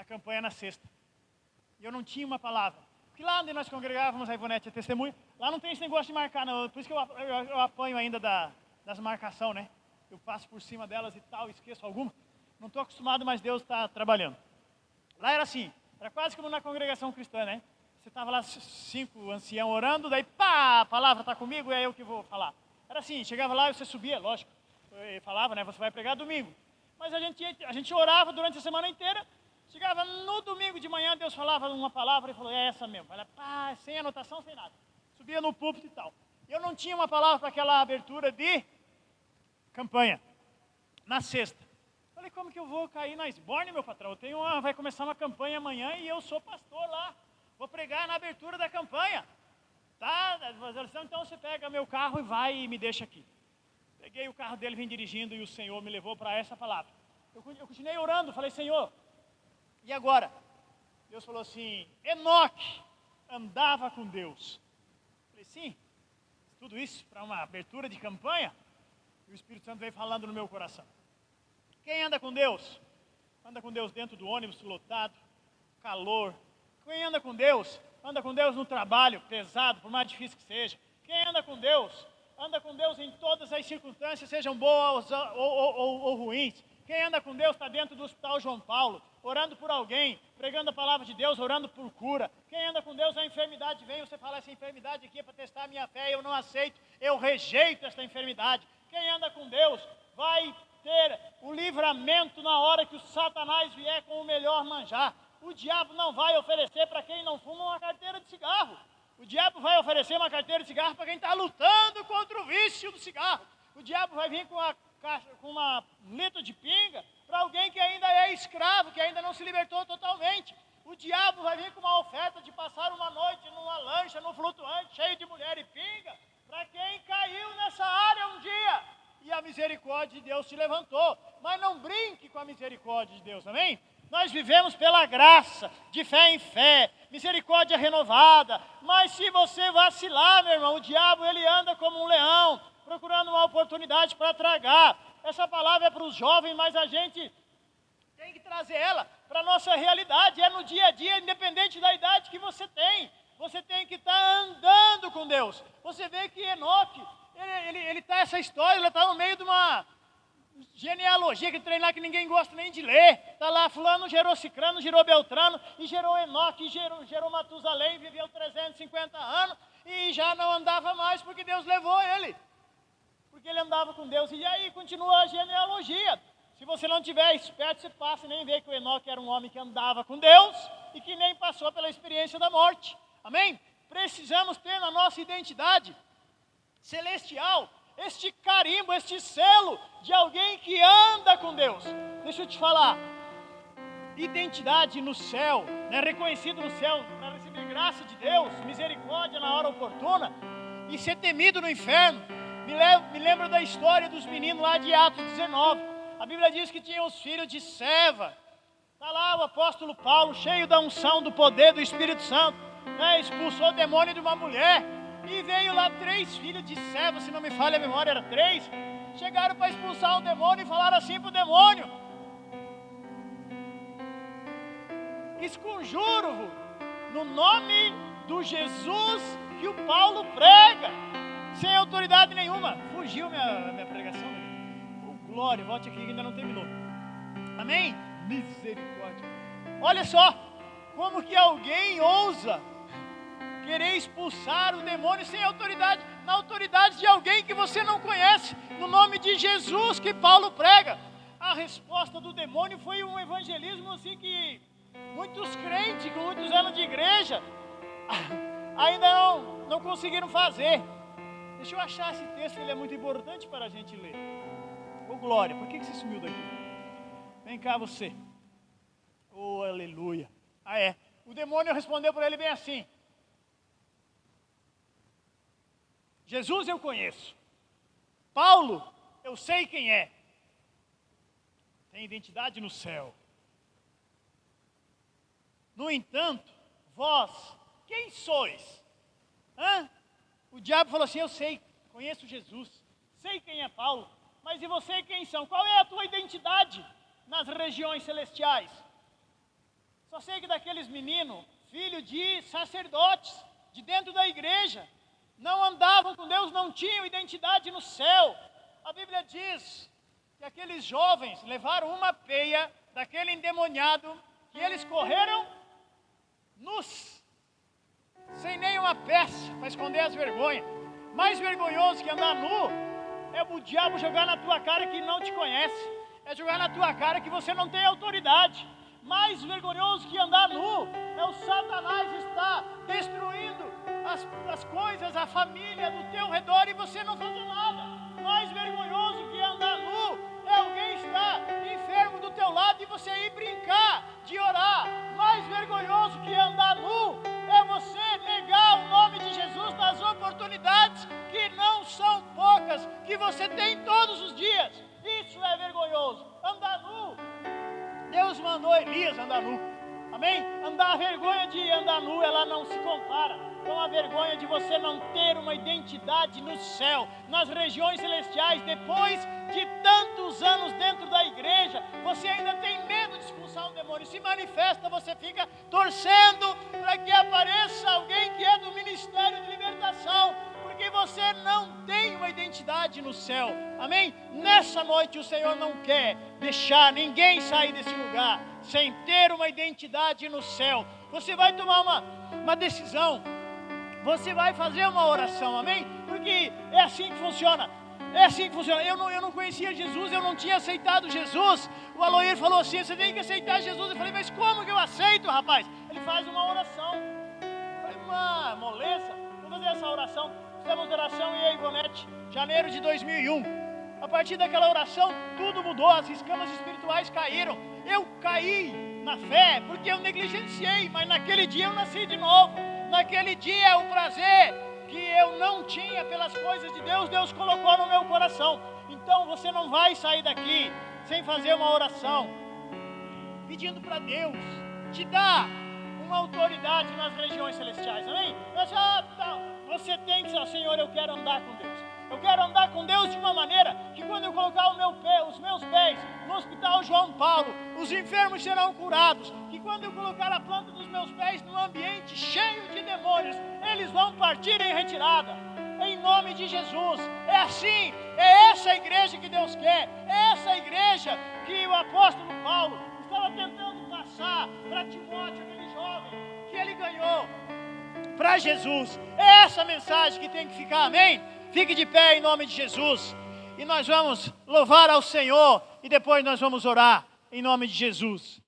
campanha na sexta, e eu não tinha uma palavra. Porque lá onde nós congregávamos, a Ivonete é testemunha, lá não tem esse negócio de marcar, não. Por isso que eu apanho ainda das marcações, né? Eu passo por cima delas e tal, esqueço alguma. Não estou acostumado, mas Deus está trabalhando. Lá era assim, era quase como na congregação cristã, né? Você estava lá, 5 anciãos orando, daí pá, a palavra está comigo, é eu que vou falar. Era assim, chegava lá e você subia, lógico. Eu falava, né? Você vai pregar domingo. Mas a gente orava durante a semana inteira. Chegava no domingo de manhã, Deus falava uma palavra e falou, é essa mesmo. Falei, pá, sem anotação, sem nada. Subia no púlpito e tal. Eu não tinha uma palavra para aquela abertura de campanha, na sexta. Falei, como que eu vou cair na esborne, meu patrão? Vai começar uma campanha amanhã e eu sou pastor lá. Vou pregar na abertura da campanha. Tá? Então você pega meu carro e vai e me deixa aqui. Peguei o carro dele, vim dirigindo e o Senhor me levou para essa palavra. Eu continuei orando, falei, Senhor, e agora? Deus falou assim, Enoque andava com Deus. Falei, sim, tudo isso para uma abertura de campanha? E o Espírito Santo veio falando no meu coração. Quem anda com Deus? Anda com Deus dentro do ônibus lotado, calor. Quem anda com Deus? Anda com Deus no trabalho, pesado, por mais difícil que seja. Quem anda com Deus? Anda com Deus em todas as circunstâncias, sejam boas ou ruins. Quem anda com Deus está dentro do Hospital João Paulo, orando por alguém, pregando a palavra de Deus, orando por cura. Quem anda com Deus, a enfermidade vem, você fala, essa enfermidade aqui é para testar a minha fé, eu não aceito, eu rejeito esta enfermidade. Quem anda com Deus vai ter o livramento na hora que o Satanás vier com o melhor manjar. O diabo não vai oferecer para quem não fuma uma carteira de cigarro. O diabo vai oferecer uma carteira de cigarro para quem está lutando contra o vício do cigarro. O diabo vai vir com uma litro de pinga para alguém que ainda é escravo, que ainda não se libertou totalmente. O diabo vai vir com uma oferta de passar uma noite numa lancha, num flutuante, cheio de mulher e pinga, para quem caiu nessa área um dia. E a misericórdia de Deus te levantou. Mas não brinque com a misericórdia de Deus, amém? Nós vivemos pela graça, de fé em fé, misericórdia renovada. Mas se você vacilar, meu irmão, o diabo ele anda como um leão, procurando uma oportunidade para tragar. Essa palavra é para os jovens, mas a gente tem que trazer ela para a nossa realidade. É no dia a dia, independente da idade que você tem. Você tem que estar andando com Deus. Você vê que Enoque, ele está essa história, ele está no meio de uma genealogia, que treinar que ninguém gosta nem de ler. Está lá, fulano gerou Cicrano, gerou Beltrano, e gerou Enoque, e gerou Matusalém, viveu 350 anos, e já não andava mais porque Deus levou ele. Porque ele andava com Deus, e aí continua a genealogia. Se você não tiver esperto, você passa e nem vê que o Enoque era um homem que andava com Deus, e que nem passou pela experiência da morte. Amém? Precisamos ter na nossa identidade celestial este carimbo, este selo de alguém que anda com Deus. Deixa eu te falar, identidade no céu, né, reconhecido no céu para receber graça de Deus, misericórdia na hora oportuna, e ser temido no inferno. Me lembro da história dos meninos lá de Atos 19. A Bíblia diz que tinham os filhos de Seva. Está lá o apóstolo Paulo, cheio da unção, do poder do Espírito Santo, né, expulsou o demônio de uma mulher. E veio lá 3 filhos de Seva, se não me falha a memória, era 3. Chegaram para expulsar o demônio e falaram assim para o demônio: esconjuro-vos no nome do Jesus que o Paulo prega, sem autoridade nenhuma. Fugiu minha pregação. Oh, glória, volte aqui que ainda não terminou. Amém? Misericórdia. Olha só, como que alguém ousa querer expulsar o demônio sem autoridade, na autoridade de alguém que você não conhece, no nome de Jesus que Paulo prega. A resposta do demônio foi um evangelismo assim que muitos crentes com muitos anos de igreja ainda não conseguiram fazer. Deixa eu achar esse texto, ele é muito importante para a gente ler. Ô glória, por que você sumiu daqui? Vem cá você. Oh aleluia. Ah é, o demônio respondeu para ele bem assim: Jesus eu conheço, Paulo eu sei quem é, tem identidade no céu. No entanto, vós, quem sois? O diabo falou assim: eu sei, conheço Jesus, sei quem é Paulo, mas e você quem são? Qual é a tua identidade nas regiões celestiais? Só sei que daqueles meninos, filho de sacerdotes, de dentro da igreja, não andavam com Deus, não tinham identidade no céu. A Bíblia diz que aqueles jovens levaram uma peia daquele endemoniado, que eles correram nus, sem nenhuma peça para esconder as vergonhas. Mais vergonhoso que andar nu é o diabo jogar na tua cara que não te conhece, é jogar na tua cara que você não tem autoridade. Mais vergonhoso que andar nu é o Satanás estar destruindo as coisas, a família do teu redor e você não fazer nada. Mais vergonhoso que andar nu é alguém estar enfermo do teu lado e você ir brincar de orar. Mais vergonhoso que andar nu é você negar o nome de Jesus nas oportunidades, que não são poucas, que você tem todos os dias. Isso é vergonhoso. Andar nu, Deus mandou Elias andar nu. Amém? A vergonha de andar nu, ela não se compara com a vergonha de você não ter uma identidade no céu, nas regiões celestiais. Depois de tantos anos dentro da igreja, você ainda tem medo de expulsar um demônio. Se manifesta, você fica torcendo para que apareça alguém que é do ministério de libertação, porque você não tem uma identidade no céu. Amém? Nessa noite o Senhor não quer deixar ninguém sair desse lugar sem ter uma identidade no céu. Você vai tomar uma decisão, você vai fazer uma oração, amém? Porque é assim que funciona. É assim que funciona. Eu não conhecia Jesus, eu não tinha aceitado Jesus. O Aloir falou assim: você tem que aceitar Jesus. Eu falei: mas como que eu aceito, rapaz? Ele faz uma oração. Eu falei: uma moleza, vou fazer essa oração. Fizemos oração em Eivonete, janeiro de 2001. A partir daquela oração, tudo mudou, as escamas espirituais caíram. Eu caí na fé, porque eu negligenciei, mas naquele dia eu nasci de novo. Naquele dia o prazer que eu não tinha pelas coisas de Deus, Deus colocou no meu coração. Então você não vai sair daqui sem fazer uma oração, pedindo para Deus te dar uma autoridade nas regiões celestiais, amém? Você tem que dizer, Senhor, eu quero andar com Deus. Eu quero andar com Deus de uma maneira que quando eu colocar os meus pés no Hospital João Paulo, os enfermos serão curados. Que quando eu colocar a planta dos meus pés num ambiente cheio de demônios, eles vão partir em retirada. Em nome de Jesus. É assim, é essa a igreja que Deus quer. É essa a igreja que o apóstolo Paulo estava tentando passar para Timóteo, aquele jovem que ele ganhou para Jesus. É essa mensagem que tem que ficar, amém? Fique de pé em nome de Jesus. E nós vamos louvar ao Senhor e depois nós vamos orar em nome de Jesus.